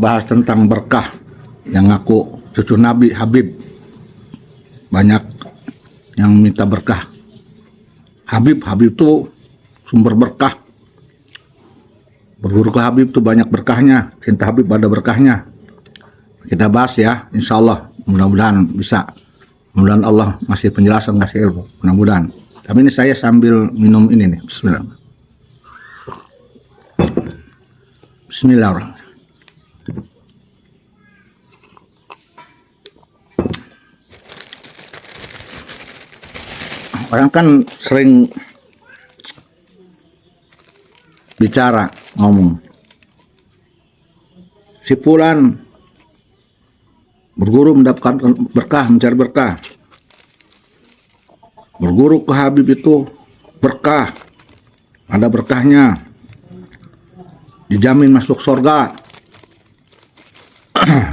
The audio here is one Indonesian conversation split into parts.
bahas tentang berkah yang ngaku cucu Nabi Habib. Banyak yang minta berkah. Habib itu sumber berkah. Berguru ke Habib itu banyak berkahnya. Cinta Habib ada berkahnya. Kita bahas ya, insya Allah. Mudah-mudahan bisa. Mudah-mudahan Allah masih penjelasan, ngasih ilmu. Mudah-mudahan. Tapi ini saya sambil minum ini nih. Bismillah. Bismillahirrahmanirrahim. Orang kan sering bicara, ngomong. Si fulan berguru mendapatkan berkah, mencari berkah. Berguru ke Habib itu berkah. Ada berkahnya. Dijamin masuk surga.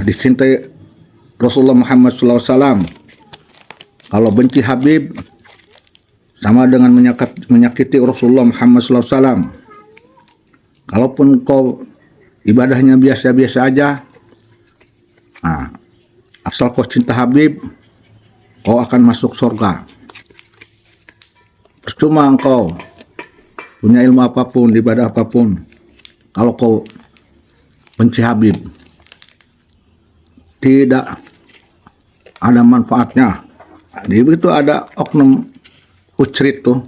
Dicintai Rasulullah Muhammad SAW. Kalau benci Habib sama dengan menyakiti Rasulullah Muhammad SAW. Kalaupun kau ibadahnya biasa-biasa aja, nah, asal kau cinta Habib, kau akan masuk surga. Percuma engkau punya ilmu apapun, ibadah apapun, kalau kau benci Habib, tidak ada manfaatnya. Di itu ada oknum Ucrit tuh.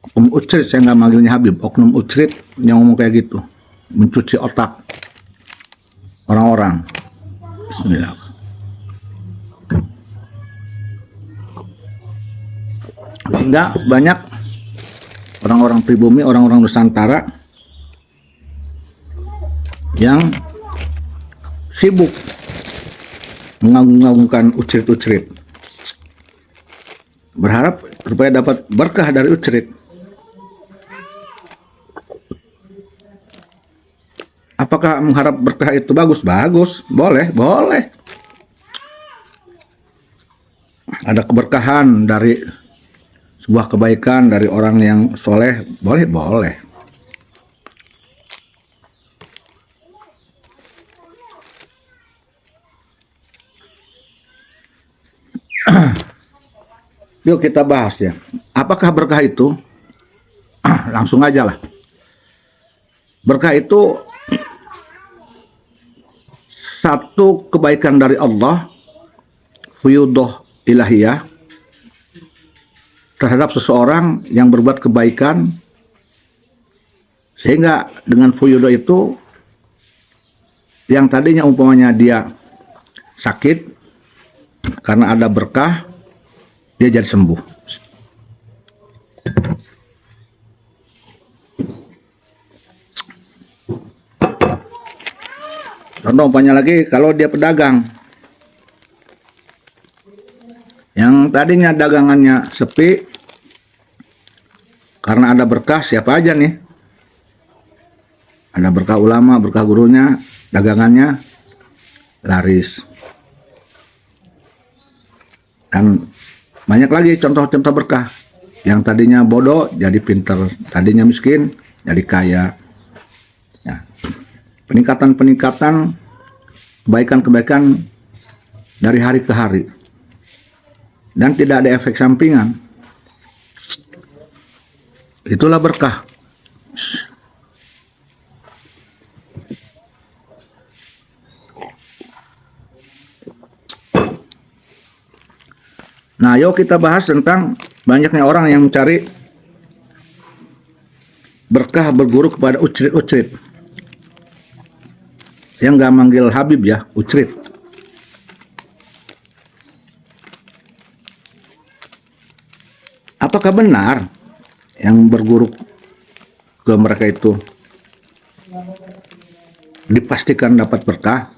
Oknum Ucrit, saya nggak manggilnya Habib. Oknum Ucrit yang ngomong kayak gitu. Mencuci otak orang-orang. Bismillah. Sehingga banyak orang-orang pribumi, orang-orang Nusantara yang sibuk mengagung-agungkan Ucrit-Ucrit. Berharap supaya dapat berkah dari Ucrit. Apakah mengharap berkah itu bagus? Bagus, boleh. Ada keberkahan dari sebuah kebaikan dari orang yang soleh, boleh. Yuk kita bahas ya. Apakah berkah itu? Langsung aja lah. Berkah itu satu kebaikan dari Allah, fuyudoh ilahiyah, terhadap seseorang yang berbuat kebaikan, sehingga dengan fuyudoh itu, yang tadinya umpamanya dia sakit, karena ada berkah, dia jadi sembuh. Contoh umpamanya lagi, kalau dia pedagang, yang tadinya dagangannya sepi, karena ada berkah, siapa aja nih? Ada berkah ulama, berkah gurunya, dagangannya laris. Dan banyak lagi contoh-contoh berkah. Yang tadinya bodoh jadi pinter, tadinya miskin jadi kaya. Ya. Peningkatan kebaikan-kebaikan dari hari ke hari. Dan tidak ada efek sampingan. Itulah berkah. Nah, yuk kita bahas tentang banyaknya orang yang mencari berkah berguru kepada Ucrit. Yang gak manggil Habib ya, Ucrit. Apakah benar yang berguru ke mereka itu dipastikan dapat berkah?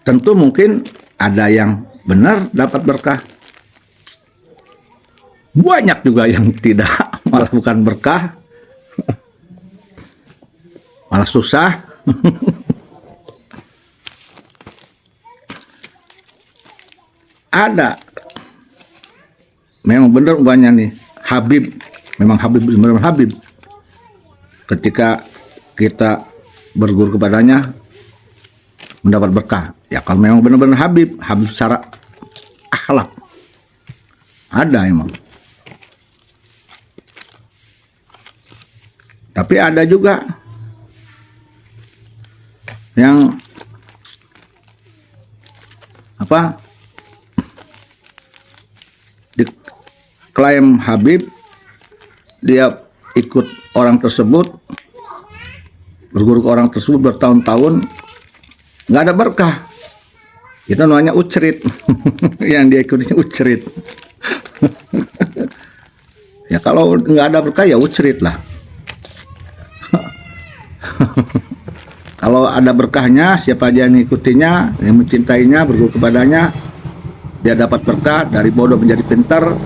Tentu mungkin ada yang benar dapat berkah. Banyak juga yang tidak, malah bukan berkah, malah susah. Ada memang benar umpamanya nih Habib memang Habib benar Habib, ketika kita berguru kepadanya mendapat berkah. Ya kalau memang benar-benar Habib secara akhlak ada emang. Tapi ada juga yang diklaim Habib, dia ikut orang tersebut, berguru ke orang tersebut bertahun-tahun, nggak ada berkah. Itu namanya ucrit. Yang dia ikutnya ucrit. Ya kalau nggak ada berkah ya ucrit lah. Kalau ada berkahnya, siapa aja yang mengikutinya, yang mencintainya, berguru kepadanya, dia dapat berkah. Dari bodoh menjadi pintar,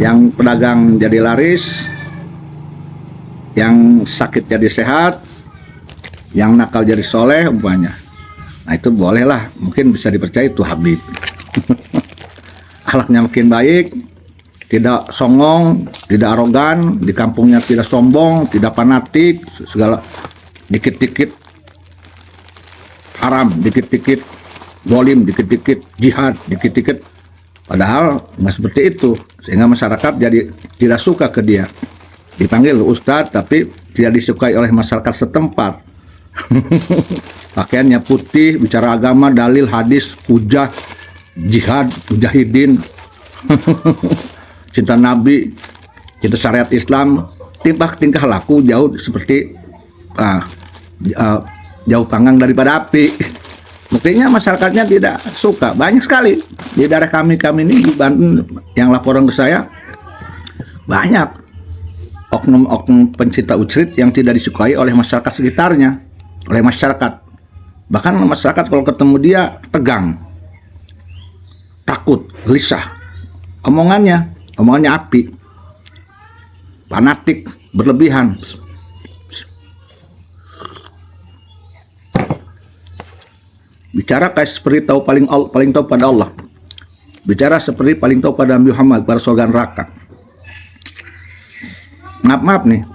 yang pedagang jadi laris, yang sakit jadi sehat, yang nakal jadi soleh umpamanya. Nah itu bolehlah, mungkin bisa dipercaya itu Habib. Akhlaknya makin baik, tidak songong, tidak arogan, di kampungnya tidak sombong, tidak fanatik, segala dikit-dikit haram, dikit-dikit dolim, dikit-dikit jihad, dikit-dikit. Padahal nggak seperti itu, sehingga masyarakat jadi tidak suka ke dia. Dipanggil Ustadz tapi tidak disukai oleh masyarakat setempat. Pakaiannya putih, bicara agama, dalil, hadis, hujah, jihad, mujahidin, cinta Nabi, cinta syariat Islam, tingkah laku jauh seperti jauh panggang daripada api. Buktinya masyarakatnya tidak suka. Banyak sekali di daerah kami ini di Banten yang laporan ke saya, banyak oknum-oknum pencinta ucrit yang tidak disukai oleh masyarakat sekitarnya, oleh masyarakat. Bahkan masyarakat kalau ketemu dia tegang, takut, gelisah. Omongannya api, fanatik, berlebihan. Bicara kayak seperti tahu paling tahu pada Allah. Bicara seperti paling tahu pada Nabi Muhammad, pada surga neraka. Maaf nih.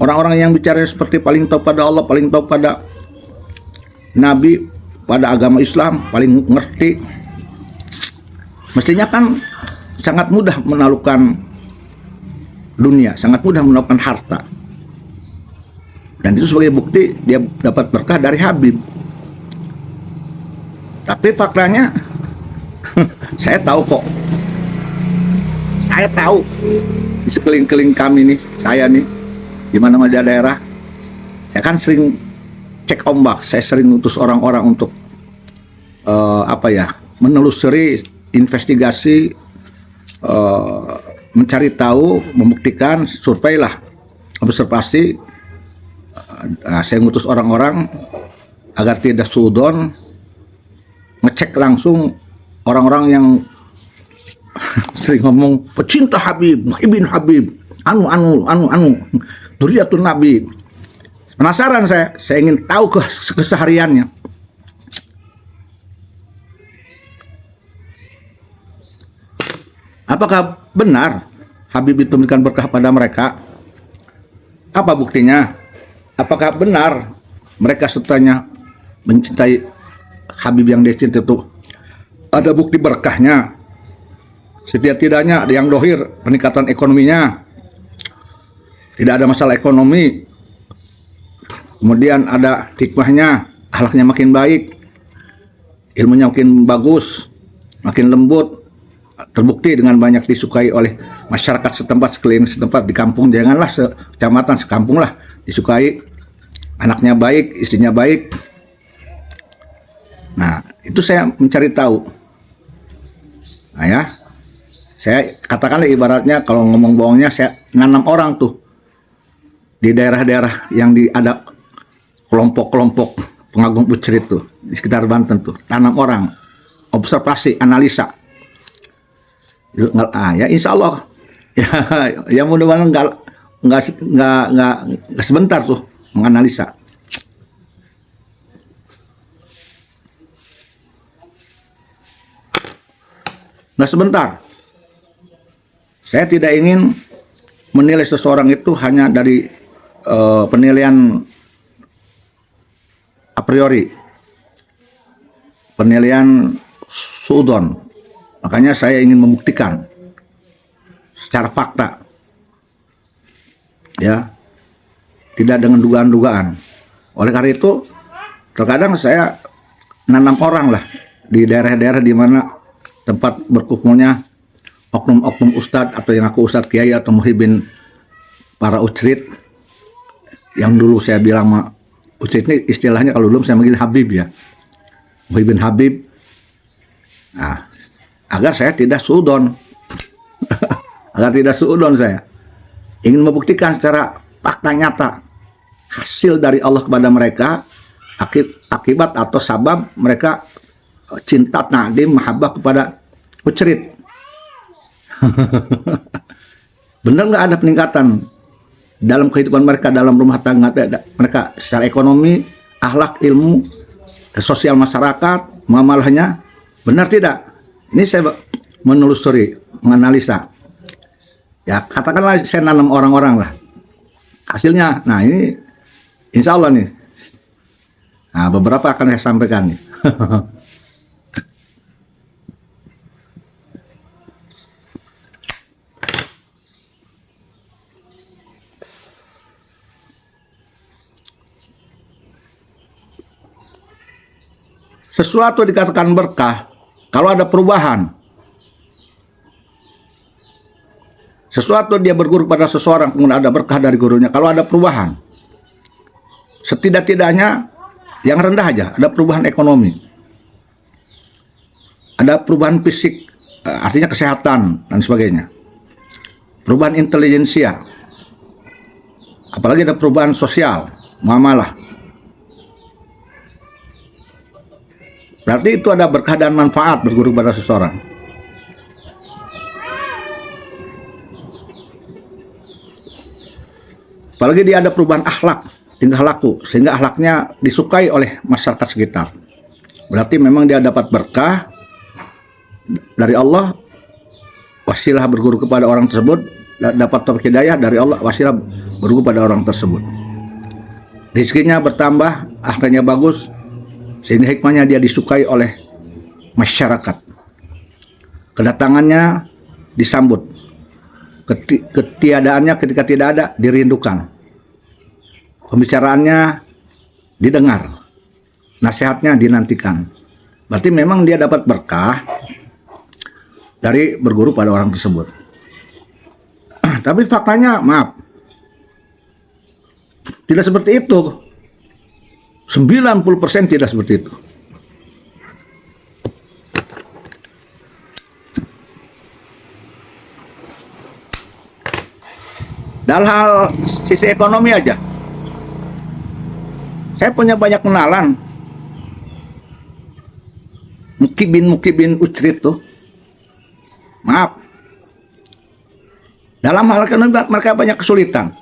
Orang-orang yang bicara seperti paling tahu pada Allah, paling tahu pada Nabi, pada agama Islam, paling ngerti. Mestinya kan sangat mudah menaklukkan dunia, sangat mudah menaklukkan harta. Dan itu sebagai bukti dia dapat berkah dari Habib. Tapi faktanya saya tahu kok. Saya tahu di sekeliling kami nih, saya nih di mana-mana daerah, saya kan sering cek ombak, saya sering utus orang-orang untuk menelusuri, investigasi, mencari tahu, membuktikan, survei lah, observasi. Saya ngutus orang-orang agar tidak sudon, ngecek langsung orang-orang yang sering ngomong pecinta Habib, muhibbin Habib, Duriatun Nabi. Penasaran saya ingin tahu kesehariannya. Apakah benar Habib itu memberikan berkah pada mereka? Apa buktinya? Apakah benar mereka setelahnya mencintai Habib yang dia cinta itu? Ada bukti berkahnya? Setidak-tidaknya ada yang dohir peningkatan ekonominya, tidak ada masalah ekonomi, kemudian ada hikmahnya, akhlaknya makin baik, ilmunya makin bagus, makin lembut, terbukti dengan banyak disukai oleh masyarakat setempat, sekeliling setempat, di kampung, janganlah sekecamatan, sekampung lah disukai, anaknya baik, istrinya baik. Nah itu saya mencari tahu. Nah ya, saya katakanlah ibaratnya kalau ngomong bohongnya, saya nanam orang tuh di daerah-daerah yang ada kelompok-kelompok pengagum ucrit tuh di sekitar Banten tuh, tanam orang, observasi, analisa. Ya insya Allah ya mudah-mudahan nggak sebentar tuh menganalisa. Nggak sebentar. Saya tidak ingin menilai seseorang itu hanya dari penilaian a priori, penilaian suudon. Makanya saya ingin membuktikan secara fakta, ya, tidak dengan dugaan-dugaan. Oleh karena itu, terkadang saya nanam orang lah di daerah-daerah di mana tempat berkumpulnya oknum-oknum ustadz atau yang aku ustadz kiai atau muhibin para ucrit, yang dulu saya bilang ucrit ini istilahnya kalau dulu saya manggil Habib, ya, muhibin Habib. Nah, agar saya tidak suudon, saya ingin membuktikan secara fakta nyata hasil dari Allah kepada mereka, akibat atau sabab mereka cinta, ta'dim, mahabbah kepada ucrit. Benar nggak ada peningkatan dalam kehidupan mereka, dalam rumah tangga mereka, secara ekonomi, akhlak, ilmu, sosial masyarakat, muamalahnya, benar tidak? Ini saya menelusuri, menganalisa. Ya, katakanlah saya nanam orang-orang lah. Hasilnya, nah ini insya Allah nih. Nah, beberapa akan saya sampaikan nih. Sesuatu dikatakan berkah kalau ada perubahan. Sesuatu dia berguru pada seseorang, kemudian ada berkah dari gurunya kalau ada perubahan. Setidak-tidaknya yang rendah aja, ada perubahan ekonomi, ada perubahan fisik, artinya kesehatan dan sebagainya, perubahan intelijensia, apalagi ada perubahan sosial, muamalah. Berarti itu ada berkah dan manfaat berguru pada seseorang. Apalagi dia ada perubahan akhlak, tingkah laku, sehingga akhlaknya disukai oleh masyarakat sekitar. Berarti memang dia dapat berkah dari Allah, wasilah berguru kepada orang tersebut, dapat taufik hidayah dari Allah, wasilah berguru pada orang tersebut. Rezekinya bertambah, akhlaknya bagus, sehingga hikmahnya dia disukai oleh masyarakat. Kedatangannya disambut, ketiadaannya ketika tidak ada dirindukan. Pembicaraannya didengar, nasihatnya dinantikan. Berarti memang dia dapat berkah dari berguru pada orang tersebut. Tapi faktanya, maaf, tidak seperti itu. 90% tidak seperti itu. Dalam hal sisi ekonomi aja, saya punya banyak kenalan mukibin ucrit tuh. Maaf, dalam hal ekonomi mereka banyak kesulitan.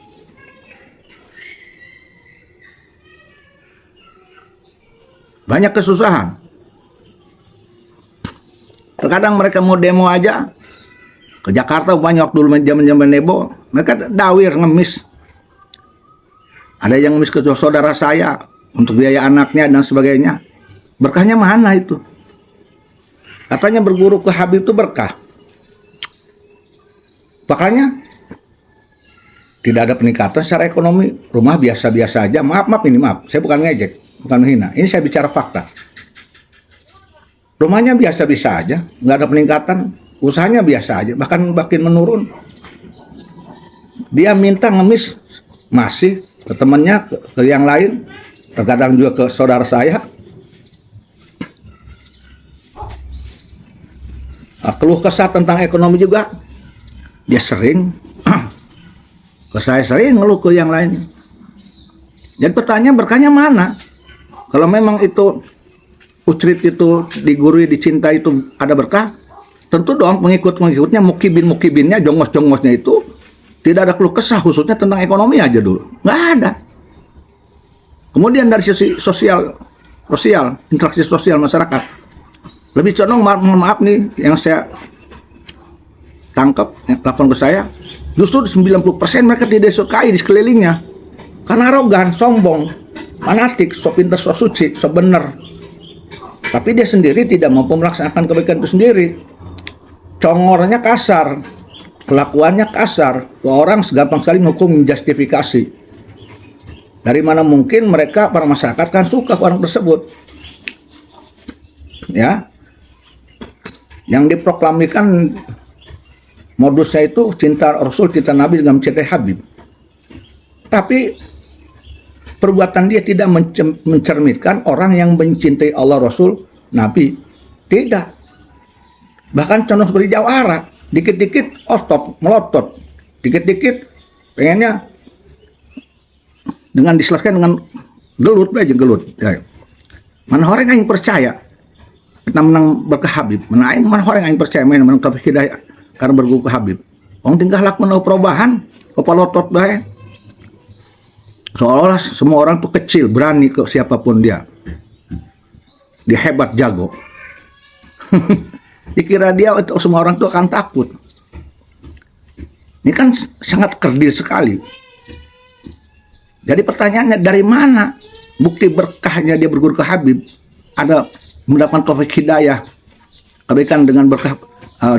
Banyak kesusahan. Terkadang mereka mau demo aja ke Jakarta, banyak dulu zaman-zaman demo, mereka dawir, ngemis. Ada yang ngemis ke saudara saya untuk biaya anaknya dan sebagainya. Berkahnya mana itu? Katanya berguru ke Habib itu berkah. Makanya tidak ada peningkatan secara ekonomi, rumah biasa-biasa aja. Maaf ini, saya bukan ngejek, bukan menghina. Ini saya bicara fakta. Rumahnya biasa-biasa aja, nggak ada peningkatan. Usahanya biasa aja, bahkan makin menurun. Dia minta ngemis masih ke temannya, ke yang lain, terkadang juga ke saudara saya. Keluh kesah tentang ekonomi juga, dia sering ke saya, sering ngeluh ke yang lain. Jadi pertanyaan, berkahnya mana? Kalau memang itu ucrit itu digurui, dicintai, itu ada berkah, tentu dong pengikut-pengikutnya, mukibinnya, jongos-jongosnya itu tidak ada keluh kesah, khususnya tentang ekonomi aja dulu. Nggak ada. Kemudian dari sisi sosial, interaksi sosial masyarakat, lebih condong, maaf nih, yang saya tangkap, telepon ke saya, justru 90% mereka tidak sukai di sekelilingnya. Karena arogan, sombong, fanatik, so pintar, so suci, so benar. Tapi dia sendiri tidak mampu melaksanakan kebaikan itu sendiri. Congornya kasar, kelakuannya kasar, orang segampang sekali menghukum, menjustifikasi. Dari mana mungkin mereka, para masyarakat kan suka orang tersebut. Ya, yang diproklamikan modusnya itu cinta Rasul, cinta Nabi dengan mencintai Habib. Tapi perbuatan dia tidak mencerminkan orang yang mencintai Allah, Rasul, Nabi. Tidak. Bahkan condong seperti jawara, dikit-dikit otot, melotot, dikit-dikit pengennya dengan diselesaikan dengan gelut aja, gelut. Ya. Mana orang yang percaya kita menang berkah Habib, mana orang yang percaya menang taufik hidayah karena berguru ke Habib. Orang tinggal lakukan perubahan, kepala otot bae. Seolah-olah semua orang tuh kecil, berani ke siapapun dia. Dia hebat, jago. Dikira dia itu semua orang tuh akan takut. Ini kan sangat kerdil sekali. Jadi pertanyaannya, dari mana bukti berkahnya dia berguru ke Habib? Ada mendapatkan taufik hidayah, kebaikan dengan berkah,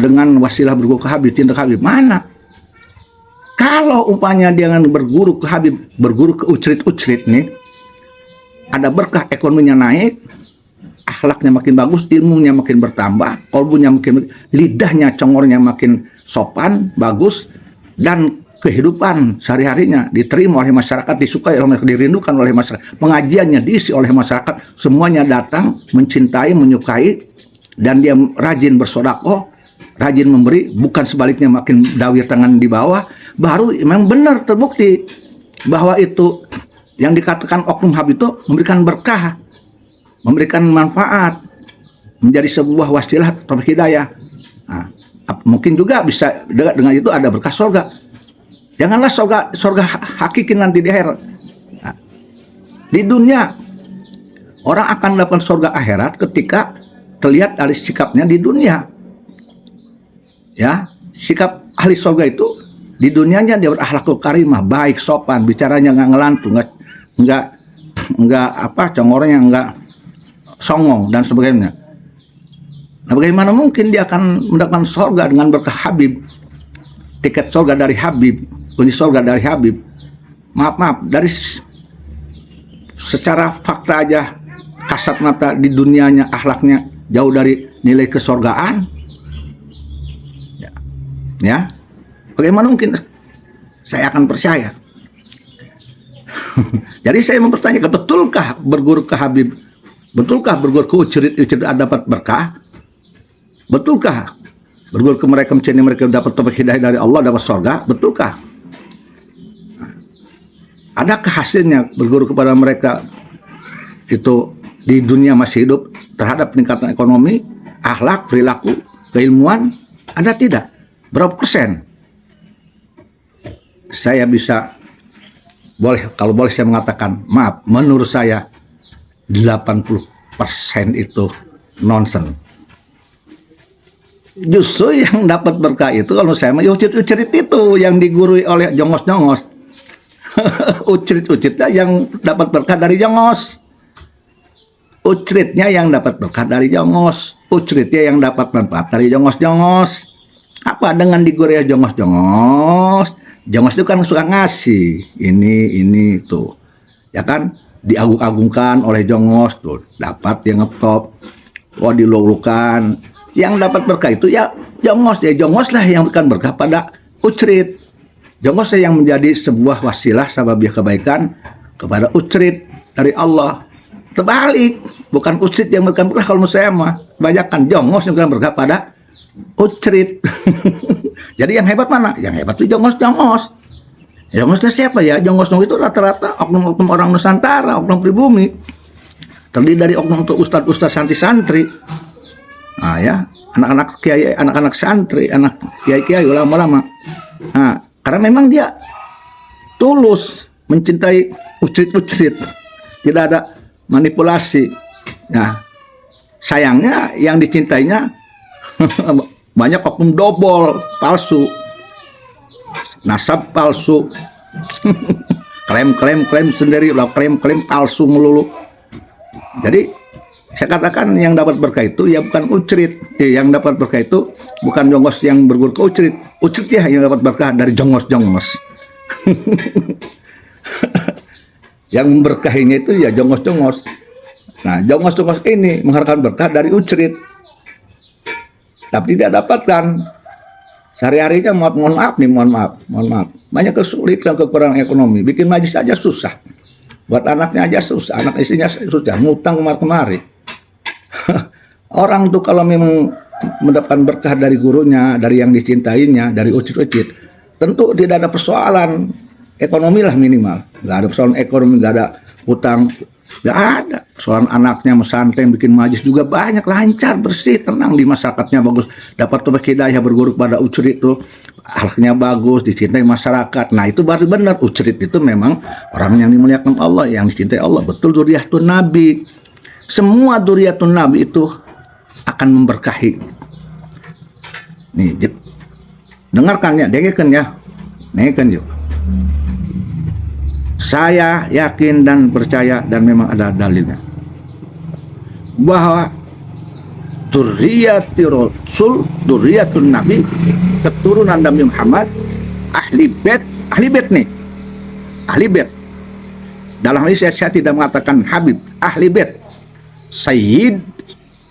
dengan wasilah berguru ke Habib, cinta Habib. Mana? Kalau umpamanya dia berguru ke Habib, berguru ke ucrit-ucrit nih, ada berkah, ekonominya naik, akhlaknya makin bagus, ilmunya makin bertambah, kolbunya makin, lidahnya, congornya makin sopan, bagus, dan kehidupan sehari-harinya diterima oleh masyarakat, disukai oleh masyarakat, dirindukan oleh masyarakat, pengajiannya diisi oleh masyarakat, semuanya datang, mencintai, menyukai, dan dia rajin bersedekah, rajin memberi, bukan sebaliknya makin dawir tangan di bawah, baru memang benar terbukti bahwa itu yang dikatakan oknum Habib itu memberikan berkah, memberikan manfaat, menjadi sebuah wasilah taufik hidayah. Nah, mungkin juga bisa dengan itu ada berkah surga. Janganlah surga hakiki nanti di akhirat. Nah, di dunia orang akan dapat surga akhirat ketika terlihat dari sikapnya di dunia. Ya, sikap ahli surga itu di dunianya dia berakhlakul karimah, baik, sopan, bicaranya nggak ngelantu, nggak apa, congornya nggak songong dan sebagainya. Nah, bagaimana mungkin dia akan mendapatkan surga dengan berkah Habib? Tiket surga dari Habib, kunci surga dari Habib. Maaf, dari secara fakta aja, kasat mata di dunianya, akhlaknya jauh dari nilai kesurgaan. Ya, bagaimana mungkin saya akan percaya? Jadi saya mempertanyakan, betulkah berguru ke Habib? Betulkah berguru ke ucrit-ucrit dapat berkah? Betulkah berguru ke mereka, mencari mereka dapat taufik hidayah dari Allah, dapat surga? Betulkah? Adakah hasilnya berguru kepada mereka itu di dunia masih hidup terhadap peningkatan ekonomi, akhlak, perilaku, keilmuan? Ada tidak? Berapa persen? Saya bisa, kalau boleh saya mengatakan, maaf, menurut saya 80% itu nonsen. Justru yang dapat berkah itu, kalau saya mah ucrit-ucrit itu yang digurui oleh jongos-jongos. Ucrit-ucritnya yang dapat berkah dari jongos. Ucritnya yang dapat berkah dari jongos. Ucritnya yang dapat manfaat dari jongos-jongos. Apa dengan digurui jongos-jongos? Jongos itu kan suka ngasih ini tuh, ya kan, diagung-agungkan oleh jongos tuh, dapat yang ngetop, dilulukan. Yang dapat berkah itu ya jongos lah yang berikan berkah pada ucrit. Jongos yang menjadi sebuah wasilah sababiah kebaikan kepada ucrit dari Allah. Terbalik, bukan ucrit yang berikan berkah. Kalau saya mah banyakkan jongos yang berikan berkah pada ucrit. Jadi yang hebat mana? Yang hebat itu jongos-jongos. Jongosnya siapa ya? Jongos itu rata-rata oknum-oknum orang Nusantara, oknum pribumi. Terdiri dari oknum untuk ustadz-ustadz, santri-santri. Nah ya, anak-anak kiai, anak-anak santri, anak kiai-kiai, ulama-ulama. Nah, karena memang dia tulus mencintai ucrit-ucrit, tidak ada manipulasi. Nah, sayangnya yang dicintainya Banyak oknum dobol, palsu, nasab palsu, klaim sendiri, klaim palsu melulu. Jadi saya katakan yang dapat berkah itu ya bukan ucrit, yang dapat berkah itu bukan jongos yang berguru ke ucrit. Ucrit ya yang dapat berkah dari jongos-jongos. Yang memberkahinya itu ya jongos-jongos. Nah, jongos-jongos ini mengharapkan berkah dari ucrit, tapi tidak dapatkan. Sehari-harinya mohon maaf. Banyak kesulitan, kekurangan ekonomi. Bikin majlis aja susah. Buat anaknya aja susah, anak istrinya susah, ngutang kemari. Orang tuh kalau memang mendapatkan berkah dari gurunya, dari yang dicintainya, dari ucit-ucit, tentu tidak ada persoalan ekonomi lah minimal. Nggak ada persoalan ekonomi, nggak ada hutang, nggak ada. Persoalan anaknya mesantren, bikin majlis juga banyak, lancar, bersih, tenang di masyarakatnya bagus. Dapat taufik hidayah berguru kepada ucrit itu, akhlaknya bagus, dicintai masyarakat. Nah itu baru benar, ucrit itu memang orang yang dimuliakan Allah, yang dicintai Allah. Betul, dzurriyyatun Nabi. Semua dzurriyyatun Nabi itu akan memberkahi. Nih, dengarkan ya, dengarkan yuk. Saya yakin dan percaya dan memang ada dalilnya bahwa dzurriyyatir Rasul, dzurriyyatun Nabi, keturunan Nabi Muhammad, ahli bait nih. Ahli bait. Dalam hal ini saya tidak mengatakan Habib, ahli bait.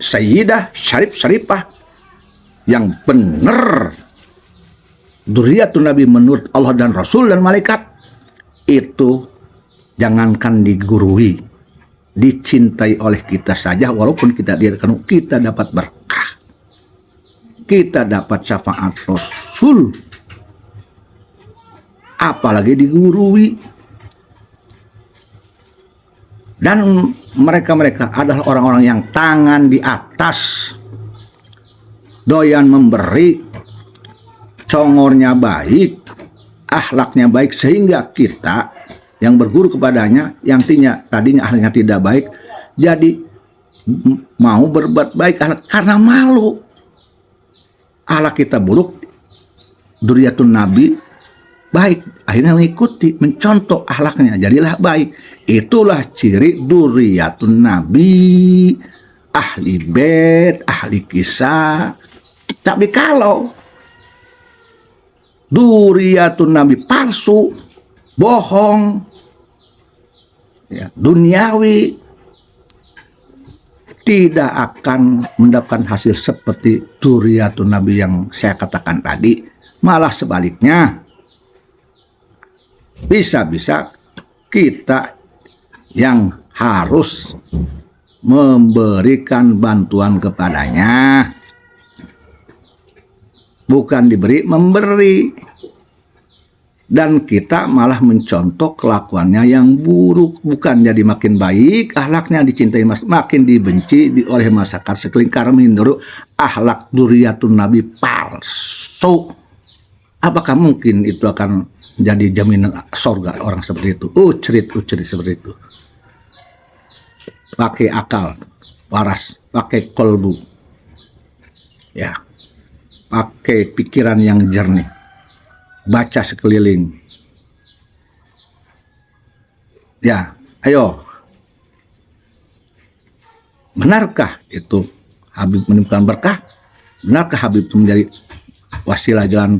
Sayyidah, Syarifah yang benar dzurriyyatun Nabi menurut Allah dan Rasul dan malaikat itu jangankan digurui, dicintai oleh kita saja, walaupun kita dapat berkah, kita dapat syafaat Rasul, apalagi digurui. Dan mereka adalah orang-orang yang tangan di atas, doyan memberi, congornya baik, akhlaknya baik, sehingga kita yang berguru kepadanya yang tadinya ahlaknya tidak baik jadi mau berbuat baik karena malu. Akhlak kita buruk, dzurriyyatun Nabi baik, akhirnya mengikuti, mencontoh akhlaknya, jadilah baik. Itulah ciri dzurriyyatun Nabi, ahli bait, ahli kisah. Tapi kalau dzurriyyatun Nabi palsu, bohong, ya, duniawi, tidak akan mendapatkan hasil seperti dzurriyyatun Nabi yang saya katakan tadi. Malah sebaliknya, bisa-bisa kita yang harus memberikan bantuan kepadanya, bukan diberi, memberi. Dan kita malah mencontoh kelakuannya yang buruk, bukan jadi makin baik akhlaknya, dicintai makin dibenci oleh masyarakat sekeliling karena menurut akhlak dzurriyyatun Nabi palsu. Apakah mungkin itu akan menjadi jaminan surga orang seperti itu? Ucrit seperti itu. Pakai akal, waras, pakai kolbu, ya, pakai pikiran yang jernih, baca sekeliling, ya, ayo, benarkah itu Habib menemukan berkah? Benarkah Habib itu menjadi wasilah jalan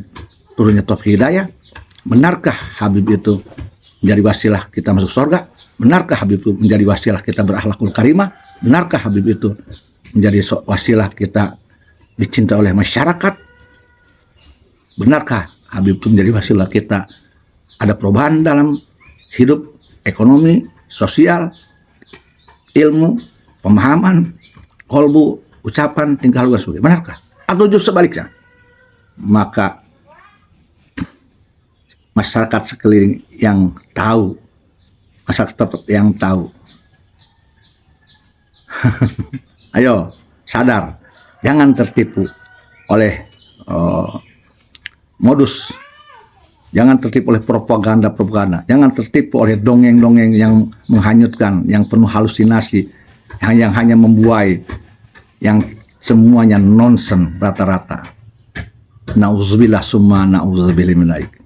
turunnya taufik hidayah? Benarkah Habib itu menjadi wasilah kita masuk surga? Benarkah Habib itu menjadi wasilah kita berakhlakul karimah? Benarkah Habib itu menjadi wasilah kita dicintai oleh masyarakat? Benarkah Habib itu menjadi wasilah kita ada perubahan dalam hidup, ekonomi, sosial, ilmu, pemahaman, kolbu, ucapan, tingkah laku, sebagainya? Benarkah? Atau justru sebaliknya? Maka masyarakat sekeliling yang tahu, masyarakat yang tahu, ayo sadar, jangan tertipu oleh modus, jangan tertipu oleh propaganda, jangan tertipu oleh dongeng-dongeng yang menghanyutkan, yang penuh halusinasi, yang hanya membuai, yang semuanya nonsen rata-rata. Nauzubillah summa nauzubillah minalik.